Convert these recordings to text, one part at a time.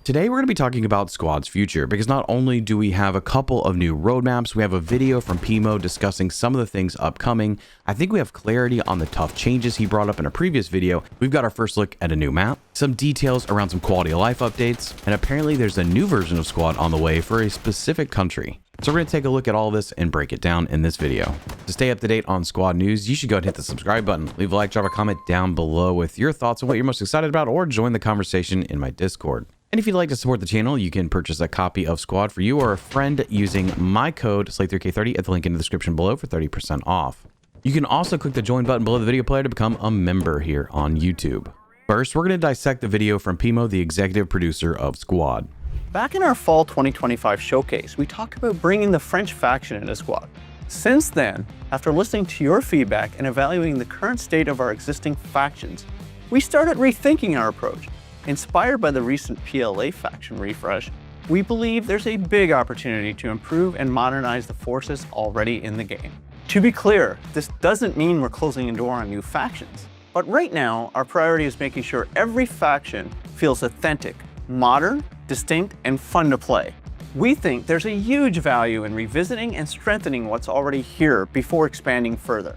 Today we're going to be talking about Squad's future, because not only do we have a couple of new roadmaps, we have a video from Pimo discussing some of the things upcoming. I think we have clarity on the tough changes he brought up in a previous video. We've got our first look at a new map, some details around some quality of life updates, and apparently there's a new version of Squad on the way for a specific country. So we're going to take a look at all this and break it down in this video. To stay up to date on Squad news, you should go and hit the subscribe button, leave a like, drop a comment down below with your thoughts on what you're most excited about, or join the conversation in my Discord. And if you'd like to support the channel, you can purchase a copy of Squad for you or a friend using my code SLATE3K30 at the link in the description below for 30% off. You can also click the join button below the video player to become a member here on YouTube. First, we're going to dissect the video from Pimo, the executive producer of Squad. Back in our fall 2025 showcase, we talked about bringing the French faction into Squad. Since then, after listening to your feedback and evaluating the current state of our existing factions, we started rethinking our approach. Inspired by the recent PLA faction refresh, we believe there's a big opportunity to improve and modernize the forces already in the game. To be clear, this doesn't mean we're closing the door on new factions, but right now, our priority is making sure every faction feels authentic, modern, distinct, and fun to play. We think there's a huge value in revisiting and strengthening what's already here before expanding further.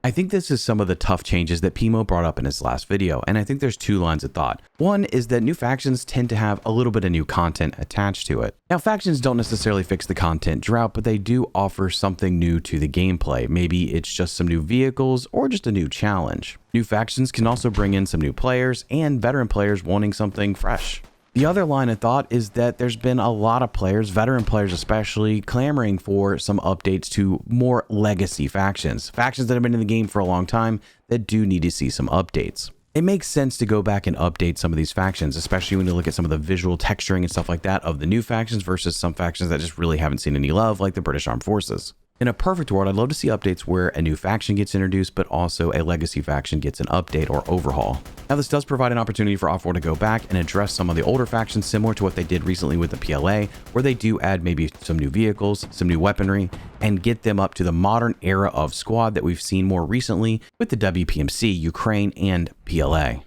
I think this is some of the tough changes that Pimo brought up in his last video, and I think there's two lines of thought. One is that new factions tend to have a little bit of new content attached to it. Now, factions don't necessarily fix the content drought, but they do offer something new to the gameplay. Maybe it's just some new vehicles or just a new challenge. New factions can also bring in some new players and veteran players wanting something fresh. The other line of thought is that there's been a lot of players, veteran players especially, clamoring for some updates to more legacy factions. Factions that have been in the game for a long time that do need to see some updates. It makes sense to go back and update some of these factions, especially when you look at some of the visual texturing and stuff like that of the new factions versus some factions that just really haven't seen any love, like the British Armed Forces. In a perfect world, I'd love to see updates where a new faction gets introduced, but also a legacy faction gets an update or overhaul. Now, this does provide an opportunity for Offworld to go back and address some of the older factions, similar to what they did recently with the PLA, where they do add maybe some new vehicles, some new weaponry, and get them up to the modern era of Squad that we've seen more recently with the WPMC, Ukraine, and PLA.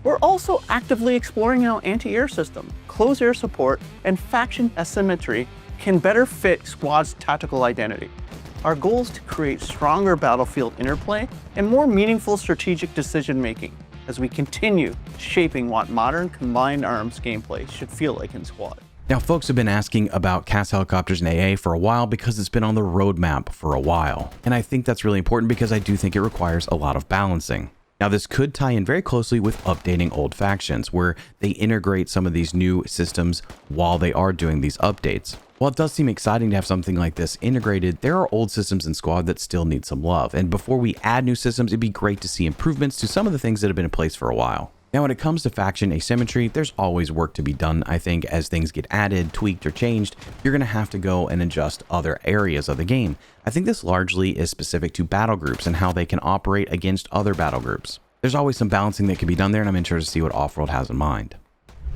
We're also actively exploring how anti-air system, close air support, and faction asymmetry can better fit Squad's tactical identity. Our goal is to create stronger battlefield interplay and more meaningful strategic decision-making as we continue shaping what modern combined arms gameplay should feel like in Squad. Now, folks have been asking about CAS Helicopters and AA for a while because it's been on the roadmap for a while. And I think that's really important because I do think it requires a lot of balancing. Now, this could tie in very closely with updating old factions, where they integrate some of these new systems while they are doing these updates. While it does seem exciting to have something like this integrated, there are old systems in Squad that still need some love. And before we add new systems, it'd be great to see improvements to some of the things that have been in place for a while. Now, when it comes to faction asymmetry, there's always work to be done. I think as things get added, tweaked, or changed, you're going to have to go and adjust other areas of the game. I think this largely is specific to battle groups and how they can operate against other battle groups. There's always some balancing that can be done there, and I'm interested to see what Offworld has in mind.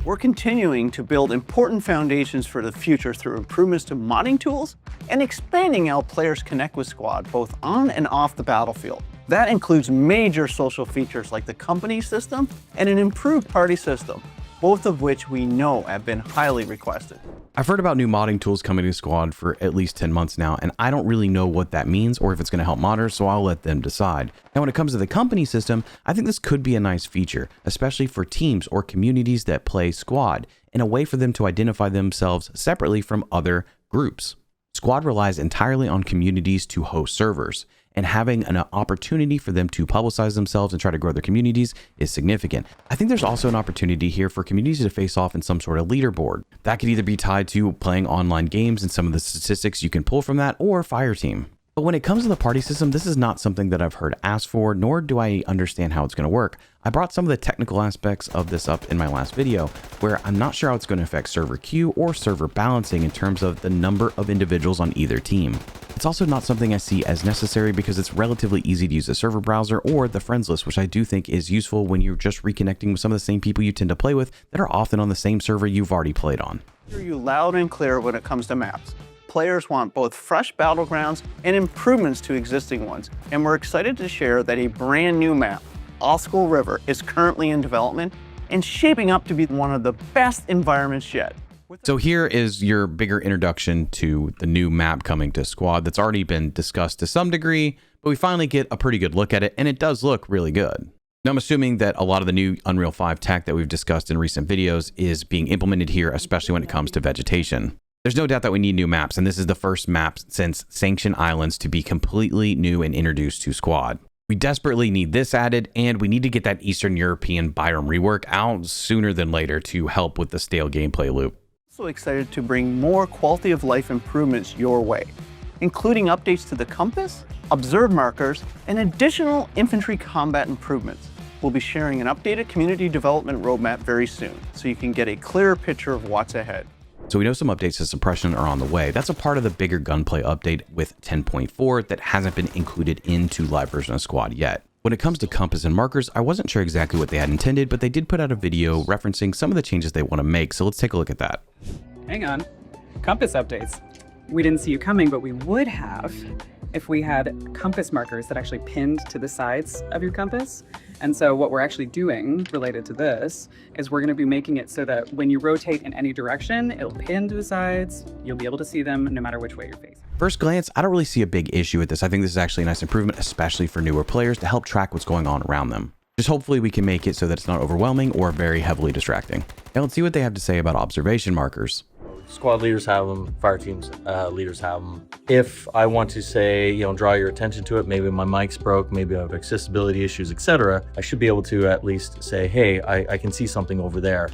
We're continuing to build important foundations for the future through improvements to modding tools and expanding how players connect with Squad both on and off the battlefield. That includes major social features like the company system and an improved party system, both of which we know have been highly requested. I've heard about new modding tools coming to Squad for at least 10 months now, and I don't really know what that means or if it's going to help modders, so I'll let them decide. Now, when it comes to the company system, I think this could be a nice feature, especially for teams or communities that play Squad, and a way for them to identify themselves separately from other groups. Squad relies entirely on communities to host servers, and having an opportunity for them to publicize themselves and try to grow their communities is significant. I think there's also an opportunity here for communities to face off in some sort of leaderboard. That could either be tied to playing online games and some of the statistics you can pull from that, or fire team. But when it comes to the party system, this is not something that I've heard asked for, nor do I understand how it's going to work. I brought some of the technical aspects of this up in my last video, where I'm not sure how it's going to affect server queue or server balancing in terms of the number of individuals on either team. It's also not something I see as necessary because it's relatively easy to use the server browser or the friends list, which I do think is useful when you're just reconnecting with some of the same people you tend to play with that are often on the same server you've already played on. I hear you loud and clear when it comes to maps. Players want both fresh battlegrounds and improvements to existing ones, and we're excited to share that a brand new map, Oscal River, is currently in development and shaping up to be one of the best environments yet. So here is your bigger introduction to the new map coming to Squad that's already been discussed to some degree, but we finally get a pretty good look at it, and it does look really good. Now, I'm assuming that a lot of the new Unreal 5 tech that we've discussed in recent videos is being implemented here, especially when it comes to vegetation. There's no doubt that we need new maps, and this is the first map since Sanction Islands to be completely new and introduced to Squad. We desperately need this added, and we need to get that Eastern European biome rework out sooner than later to help with the stale gameplay loop. Also excited to bring more quality of life improvements your way, including updates to the compass, observe markers, and additional infantry combat improvements. We'll be sharing an updated community development roadmap very soon, so you can get a clearer picture of what's ahead. So we know some updates to Suppression are on the way. That's a part of the bigger gunplay update with 10.4 that hasn't been included into live version of Squad yet. When it comes to compass and markers, I wasn't sure exactly what they had intended, but they did put out a video referencing some of the changes they want to make, so let's take a look at that. Hang on. Compass updates. We didn't see you coming, but we would have if we had compass markers that actually pinned to the sides of your compass. And so what we're actually doing related to this is we're going to be making it so that when you rotate in any direction, it'll pin to the sides. You'll be able to see them no matter which way you're facing. First glance, I don't really see a big issue with this. I think this is actually a nice improvement, especially for newer players to help track what's going on around them. Just hopefully we can make it so that it's not overwhelming or very heavily distracting. Now let's see what they have to say about observation markers. Squad leaders have them, fire teams leaders have them. If I want to say, draw your attention to it, maybe my mic's broke, maybe I have accessibility issues, etc., I should be able to at least say, hey, I can see something over there.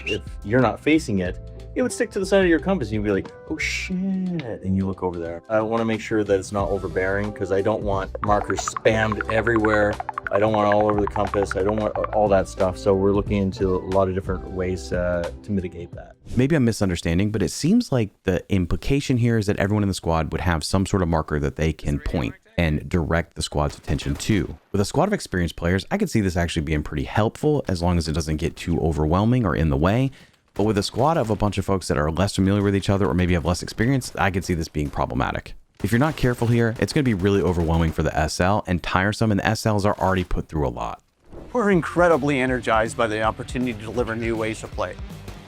If you're not facing it, it would stick to the side of your compass and you'd be like, oh shit, and you look over there. I want to make sure that it's not overbearing because I don't want markers spammed everywhere. I don't want all over the compass. I don't want all that stuff. So we're looking into a lot of different ways to mitigate that. Maybe I'm misunderstanding, but it seems like the implication here is that everyone in the squad would have some sort of marker that they can point and direct the squad's attention to. With a squad of experienced players, I could see this actually being pretty helpful as long as it doesn't get too overwhelming or in the way. But with a squad of a bunch of folks that are less familiar with each other or maybe have less experience, I could see this being problematic. If you're not careful here, it's going to be really overwhelming for the SL and tiresome, and the SLs are already put through a lot. We're incredibly energized by the opportunity to deliver new ways to play.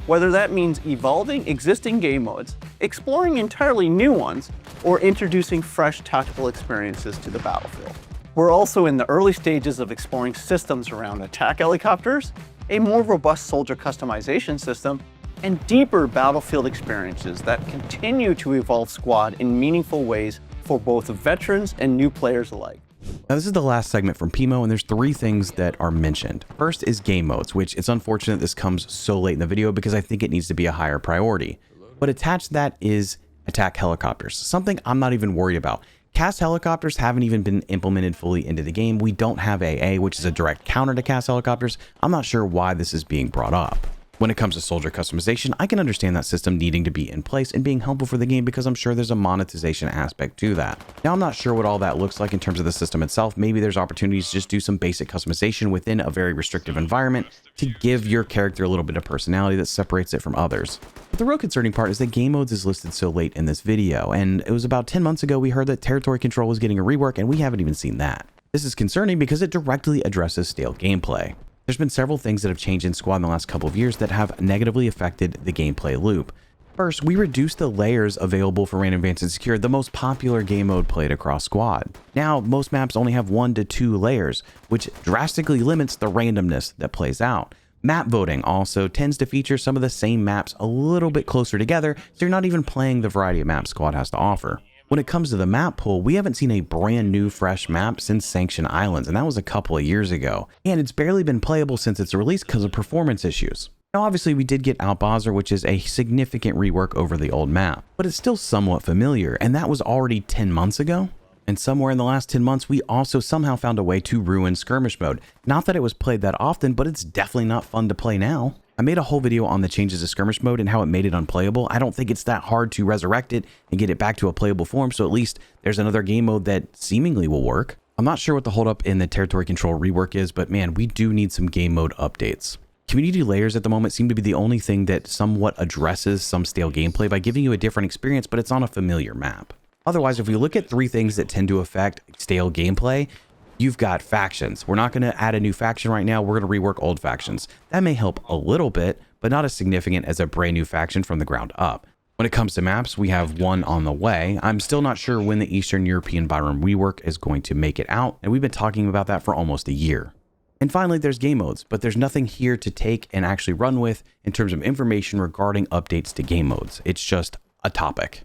Whether that means evolving existing game modes, exploring entirely new ones, or introducing fresh tactical experiences to the battlefield. We're also in the early stages of exploring systems around attack helicopters, a more robust soldier customization system, and deeper battlefield experiences that continue to evolve Squad in meaningful ways for both veterans and new players alike. Now this is the last segment from Pimo, and there's three things that are mentioned. First is game modes, which it's unfortunate this comes so late in the video because I think it needs to be a higher priority. But attached to that is attack helicopters, something I'm not even worried about. CAS Helicopters haven't even been implemented fully into the game. We don't have AA, which is a direct counter to CAS Helicopters. I'm not sure why this is being brought up. When it comes to soldier customization, I can understand that system needing to be in place and being helpful for the game because I'm sure there's a monetization aspect to that. Now, I'm not sure what all that looks like in terms of the system itself. Maybe there's opportunities to just do some basic customization within a very restrictive environment to give your character a little bit of personality that separates it from others. But the real concerning part is that game modes is listed so late in this video, and it was about 10 months ago we heard that territory control was getting a rework, and we haven't even seen that. This is concerning because it directly addresses stale gameplay. There's been several things that have changed in Squad in the last couple of years that have negatively affected the gameplay loop. First, we reduced the layers available for Random Advanced and Secure, the most popular game mode played across Squad. Now, most maps only have 1 to 2 layers, which drastically limits the randomness that plays out. Map voting also tends to feature some of the same maps a little bit closer together, so you're not even playing the variety of maps Squad has to offer. When it comes to the map pool, we haven't seen a brand new fresh map since Sanction Islands, and that was a couple of years ago. And it's barely been playable since its release because of performance issues. Now obviously we did get Outbazaar, which is a significant rework over the old map, but it's still somewhat familiar, and that was already 10 months ago. And somewhere in the last 10 months, we also somehow found a way to ruin skirmish mode. Not that it was played that often, but it's definitely not fun to play now. I made a whole video on the changes to skirmish mode and how it made it unplayable. I don't think it's that hard to resurrect it and get it back to a playable form, so at least there's another game mode that seemingly will work. I'm not sure what the holdup in the territory control rework is, but man, we do need some game mode updates. Community layers at the moment seem to be the only thing that somewhat addresses some stale gameplay by giving you a different experience, but it's on a familiar map. Otherwise, if we look at three things that tend to affect stale gameplay, You've got factions. We're not going to add a new faction right now. We're going to rework old factions. That may help a little bit, but not as significant as a brand new faction from the ground up. When it comes to maps, we have one on the way. I'm still not sure when the Eastern European Byram rework is going to make it out, and we've been talking about that for almost a year. And finally, there's game modes, but there's nothing here to take and actually run with in terms of information regarding updates to game modes. It's just a topic.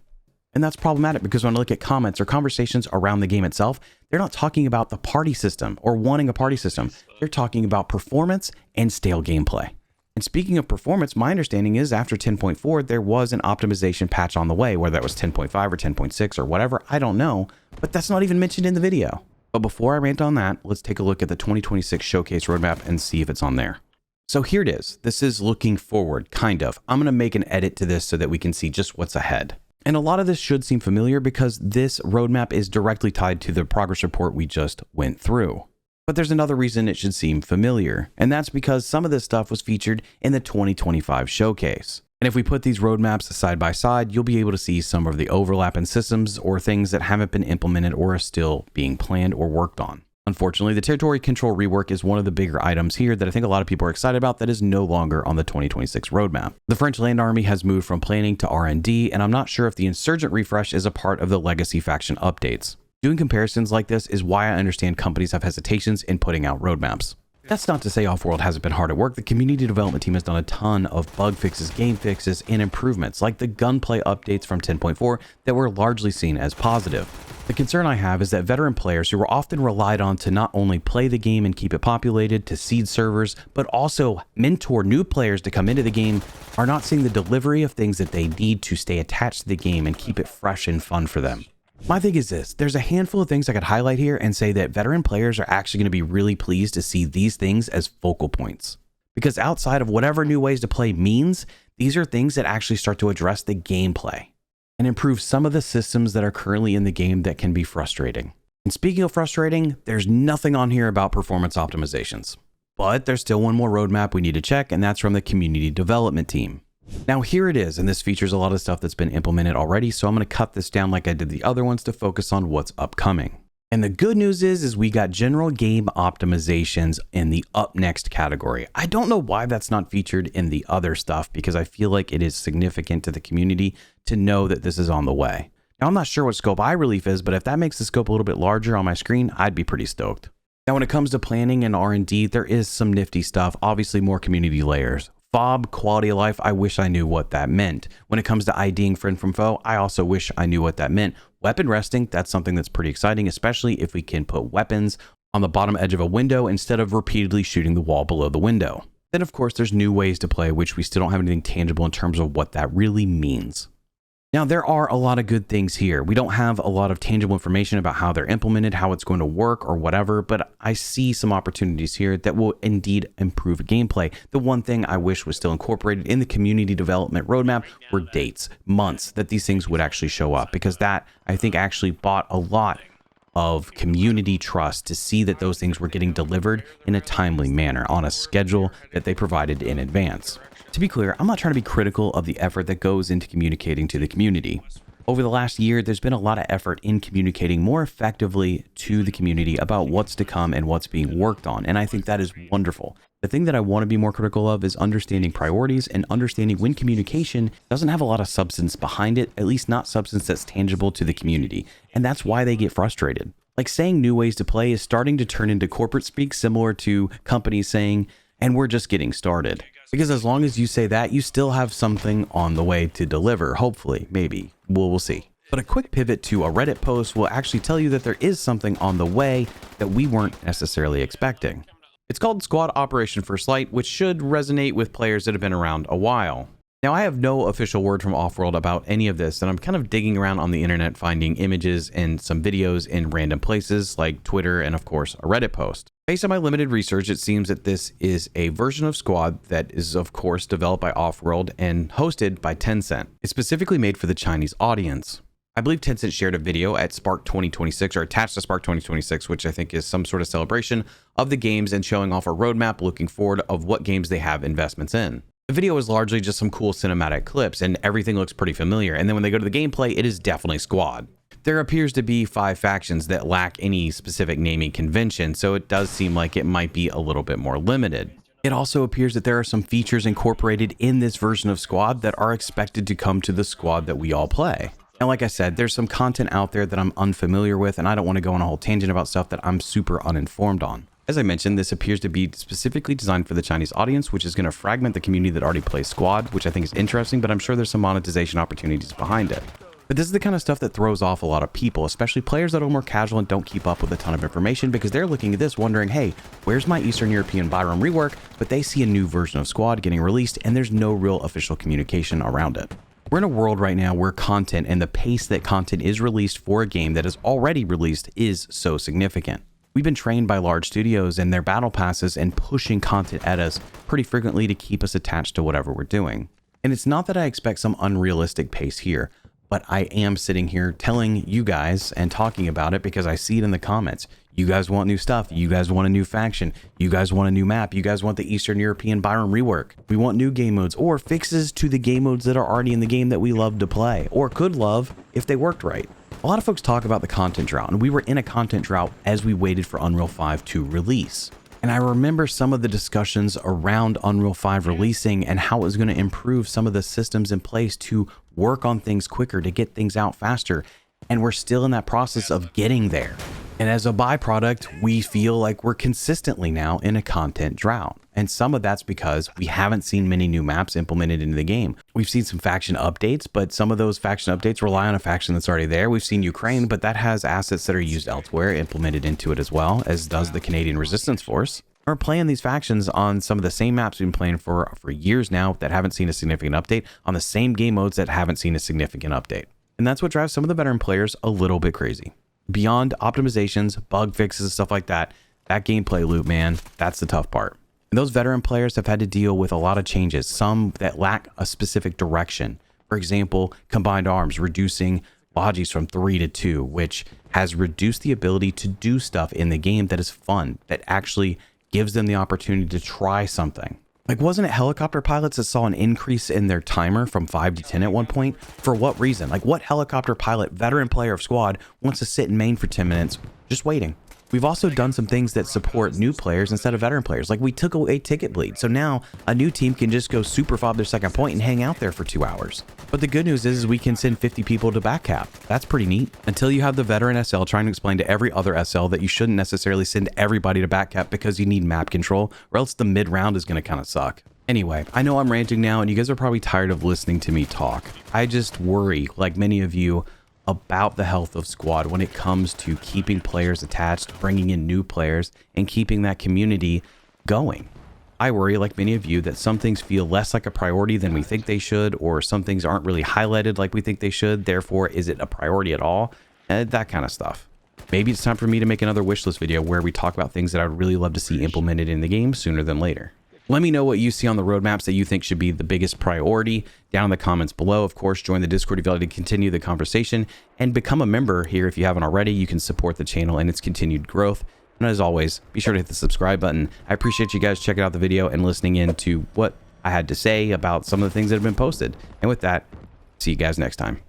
And that's problematic because when I look at comments or conversations around the game itself, they're not talking about the party system or wanting a party system. They're talking about performance and stale gameplay. And speaking of performance, my understanding is after 10.4, there was an optimization patch on the way, whether that was 10.5 or 10.6 or whatever, I don't know, but that's not even mentioned in the video. But before I rant on that, let's take a look at the 2026 showcase roadmap and see if it's on there. So here it is. This is looking forward, kind of. I'm going to make an edit to this so that we can see just what's ahead. And a lot of this should seem familiar because this roadmap is directly tied to the progress report we just went through. But there's another reason it should seem familiar, and that's because some of this stuff was featured in the 2025 showcase. And if we put these roadmaps side by side, you'll be able to see some of the overlap in systems or things that haven't been implemented or are still being planned or worked on. Unfortunately, the territory control rework is one of the bigger items here that I think a lot of people are excited about that is no longer on the 2026 roadmap. The French Land Army has moved from planning to R&D, and I'm not sure if the Insurgent refresh is a part of the legacy faction updates. Doing comparisons like this is why I understand companies have hesitations in putting out roadmaps. That's not to say Offworld hasn't been hard at work. The community development team has done a ton of bug fixes, game fixes, and improvements, like the gunplay updates from 10.4 that were largely seen as positive. The concern I have is that veteran players who were often relied on to not only play the game and keep it populated, to seed servers, but also mentor new players to come into the game, are not seeing the delivery of things that they need to stay attached to the game and keep it fresh and fun for them. My thing is this, there's a handful of things I could highlight here and say that veteran players are actually going to be really pleased to see these things as focal points. Because outside of whatever new ways to play means, these are things that actually start to address the gameplay and improve some of the systems that are currently in the game that can be frustrating. And speaking of frustrating, there's nothing on here about performance optimizations. But there's still one more roadmap we need to check, and that's from the community development team. Now here it is, and this features a lot of stuff that's been implemented already, so I'm going to cut this down like I did the other ones to focus on what's upcoming. And the good news is we got general game optimizations in the up next category. I don't know why that's not featured in the other stuff because I feel like it is significant to the community to know that this is on the way. Now I'm not sure what scope iRelief is, but if that makes the scope a little bit larger on my screen, I'd be pretty stoked. Now when it comes to planning and R&D, there is some nifty stuff, obviously more community layers. FOB, quality of life, I wish I knew what that meant. When it comes to IDing friend from foe, I also wish I knew what that meant. Weapon resting, that's something that's pretty exciting, especially if we can put weapons on the bottom edge of a window instead of repeatedly shooting the wall below the window. Then of course there's new ways to play, which we still don't have anything tangible in terms of what that really means. Now there are a lot of good things here. We don't have a lot of tangible information about how they're implemented, how it's going to work or whatever, but I see some opportunities here that will indeed improve gameplay. The one thing I wish was still incorporated in the community development roadmap were dates, months that these things would actually show up, because that I think actually bought a lot of community trust to see that those things were getting delivered in a timely manner on a schedule that they provided in advance. To be clear, I'm not trying to be critical of the effort that goes into communicating to the community. Over the last year, there's been a lot of effort in communicating more effectively to the community about what's to come and what's being worked on, and I think that is wonderful. The thing that I want to be more critical of is understanding priorities and understanding when communication doesn't have a lot of substance behind it, at least not substance that's tangible to the community, and that's why they get frustrated. Like saying new ways to play is starting to turn into corporate speak, similar to companies saying, and we're just getting started. Because as long as you say that, you still have something on the way to deliver, hopefully, maybe, we'll see. But a quick pivot to a Reddit post will actually tell you that there is something on the way that we weren't necessarily expecting. It's called Squad Operation First Light, which should resonate with players that have been around a while. Now, I have no official word from Offworld about any of this, and I'm kind of digging around on the internet finding images and some videos in random places like Twitter and, of course, a Reddit post. Based on my limited research, it seems that this is a version of Squad that is, of course, developed by Offworld and hosted by Tencent. It's specifically made for the Chinese audience. I believe Tencent shared a video at Spark 2026 or attached to Spark 2026, which I think is some sort of celebration of the games and showing off a roadmap looking forward of what games they have investments in. The video is largely just some cool cinematic clips and everything looks pretty familiar. And then when they go to the gameplay, it is definitely Squad. There appears to be 5 factions that lack any specific naming convention, so it does seem like it might be a little bit more limited. It also appears that there are some features incorporated in this version of Squad that are expected to come to the Squad that we all play. And like I said, there's some content out there that I'm unfamiliar with, and I don't want to go on a whole tangent about stuff that I'm super uninformed on. As I mentioned, this appears to be specifically designed for the Chinese audience, which is going to fragment the community that already plays Squad, which I think is interesting, but I'm sure there's some monetization opportunities behind it. But this is the kind of stuff that throws off a lot of people, especially players that are more casual and don't keep up with a ton of information, because they're looking at this wondering, hey, where's my Eastern European Byram rework? But they see a new version of Squad getting released and there's no real official communication around it. We're in a world right now where content and the pace that content is released for a game that is already released is so significant. We've been trained by large studios and their battle passes and pushing content at us pretty frequently to keep us attached to whatever we're doing. And it's not that I expect some unrealistic pace here, but I am sitting here telling you guys and talking about it because I see it in the comments. You guys want new stuff. You guys want a new faction. You guys want a new map. You guys want the Eastern European Byram rework. We want new game modes or fixes to the game modes that are already in the game that we love to play or could love if they worked right. A lot of folks talk about the content drought, and we were in a content drought as we waited for Unreal 5 to release. And I remember some of the discussions around Unreal 5 releasing and how it was going to improve some of the systems in place to work on things quicker, to get things out faster. And we're still in that process of getting there. And as a byproduct, we feel like we're consistently now in a content drought. And some of that's because we haven't seen many new maps implemented into the game. We've seen some faction updates, but some of those faction updates rely on a faction that's already there. We've seen Ukraine, but that has assets that are used elsewhere implemented into it as well, as does the Canadian Resistance Force. We're playing these factions on some of the same maps we've been playing for years now that haven't seen a significant update, on the same game modes that haven't seen a significant update. And that's what drives some of the veteran players a little bit crazy. Beyond optimizations, bug fixes, stuff like that, that gameplay loop, man, that's the tough part. And those veteran players have had to deal with a lot of changes, some that lack a specific direction. For example, combined arms, reducing logis from 3 to 2, which has reduced the ability to do stuff in the game that is fun, that actually gives them the opportunity to try something. Like, wasn't it helicopter pilots that saw an increase in their timer from 5 to 10 at one point? For what reason? Like, what helicopter pilot, veteran player of Squad, wants to sit in main for 10 minutes just waiting? We've also done some things that support new players instead of veteran players. Like, we took away ticket bleed. So now a new team can just go super fob their second point and hang out there for 2 hours. But the good news is we can send 50 people to back cap. That's pretty neat. Until you have the veteran SL trying to explain to every other SL that you shouldn't necessarily send everybody to back cap because you need map control, or else the mid round is going to kind of suck. Anyway, I know I'm ranting now and you guys are probably tired of listening to me talk. I just worry, like many of you, about the health of Squad when it comes to keeping players attached, bringing in new players, and keeping that community going. I worry, like many of you, that some things feel less like a priority than we think they should, or some things aren't really highlighted like we think they should. Therefore, is it a priority at all? That kind of stuff. Maybe it's time for me to make another wishlist video where we talk about things that I'd really love to see implemented in the game sooner than later. Let me know what you see on the roadmaps that you think should be the biggest priority down in the comments below. Of course, join the Discord if you'd like to continue the conversation and become a member here if you haven't already. You can support the channel and its continued growth. And as always, be sure to hit the subscribe button. I appreciate you guys checking out the video and listening in to what I had to say about some of the things that have been posted. And with that, see you guys next time.